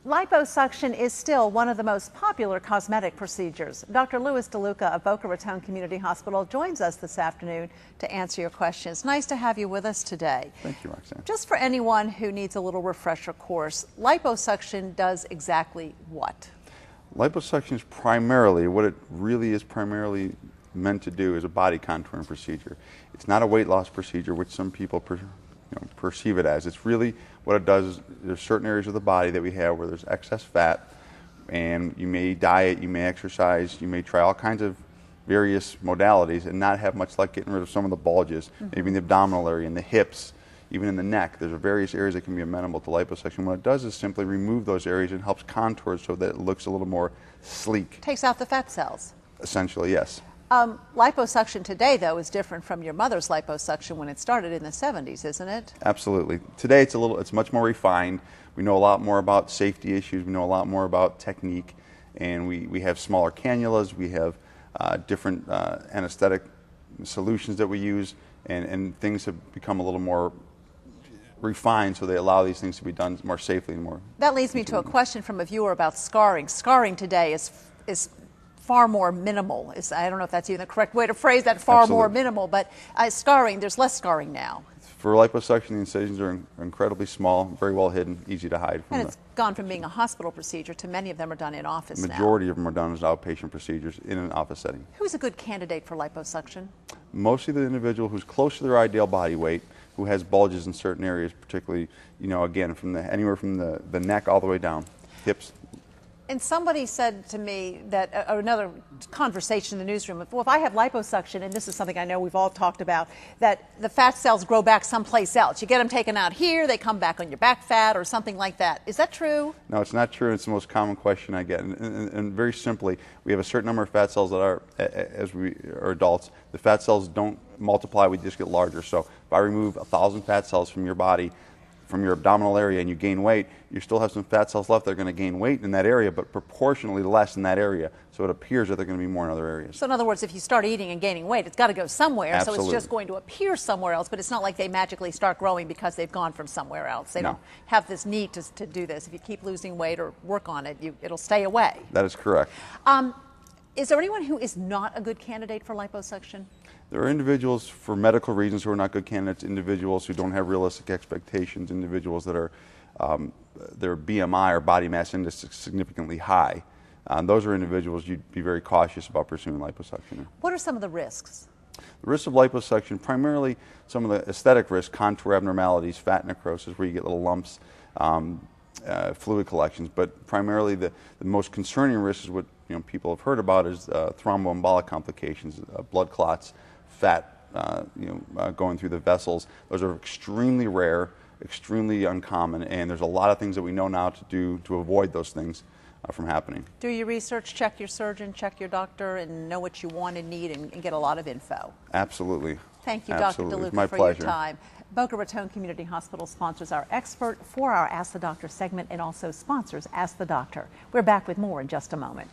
Liposuction is still one of the most popular cosmetic procedures. Dr. DeLuca of Boca Raton Community Hospital joins us this afternoon to answer your questions. Nice to have you with us today. Thank you, Roxanne. Just for anyone who needs a little refresher course, liposuction does exactly what? Liposuction is primarily, what it really is primarily meant to do is a body contouring procedure. It's not a weight loss procedure, which some people perceive it as. It's really what it does is there's certain areas of the body that we have where there's excess fat, and you may diet, you may exercise, you may try all kinds of various modalities and not have much luck getting rid of some of the bulges, maybe in the abdominal area, in the hips, even in the neck. There's various areas that can be amenable to liposuction. What it does is simply remove those areas and helps contour so that it looks a little more sleek. Takes out the fat cells. Essentially, yes. Liposuction today, though, is different from your mother's liposuction when it started in the 70s, isn't it? Absolutely. Today it's much more refined. We know a lot more about safety issues. We know a lot more about technique, and we have smaller cannulas. We have different anesthetic solutions that we use, and things have become a little more refined, so they allow these things to be done more safely and more. That leads me to a question from a viewer about scarring. Scarring today is far more minimal. I don't know if that's even the correct way to phrase that, far Absolutely. more minimal, but scarring, there's less scarring now. For liposuction, the incisions are incredibly small, very well hidden, easy to hide. And it's gone from being a hospital procedure to many of them are done in office now. The majority of them are done as outpatient procedures in an office setting. Who's a good candidate for liposuction? Mostly the individual who's close to their ideal body weight, who has bulges in certain areas, particularly, again, from anywhere from the neck all the way down, hips. And somebody said to me that, or another conversation in the newsroom, well, if I have liposuction, and this is something I know we've all talked about, that the fat cells grow back someplace else. You get them taken out here, they come back on your back fat or something like that. Is that true? No, it's not true. It's the most common question I get. And very simply, we have a certain number of fat cells that are, as we are adults, the fat cells don't multiply, we just get larger. So if I remove 1,000 fat cells from your body, from your abdominal area, and you gain weight, you still have some fat cells left that are going to gain weight in that area, but proportionally less in that area. So it appears that they're going to be more in other areas. So in other words, if you start eating and gaining weight, it's got to go somewhere. Absolutely. So it's just going to appear somewhere else, but it's not like they magically start growing because they've gone from somewhere else. They don't have this need to do this. If you keep losing weight or work on it, it'll stay away. That is correct. Is there anyone who is not a good candidate for liposuction? There are individuals for medical reasons who are not good candidates, individuals who don't have realistic expectations, individuals that are their BMI or body mass index is significantly high. Those are individuals you'd be very cautious about pursuing liposuction. What are some of the risks? The risks of liposuction, primarily some of the aesthetic risks, contour abnormalities, fat necrosis, where you get little lumps, fluid collections, but primarily the most concerning risk is what people have heard about is thromboembolic complications, blood clots, fat going through the vessels. Those are extremely rare, extremely uncommon, and there's a lot of things that we know now to do to avoid those things from happening. Do your research, check your surgeon, check your doctor, and know what you want and need, and get a lot of info. Absolutely. Thank you, Absolutely. Dr. DeLuca, for your time. Boca Raton Community Hospital sponsors our expert for our Ask the Doctor segment and also sponsors Ask the Doctor. We're back with more in just a moment.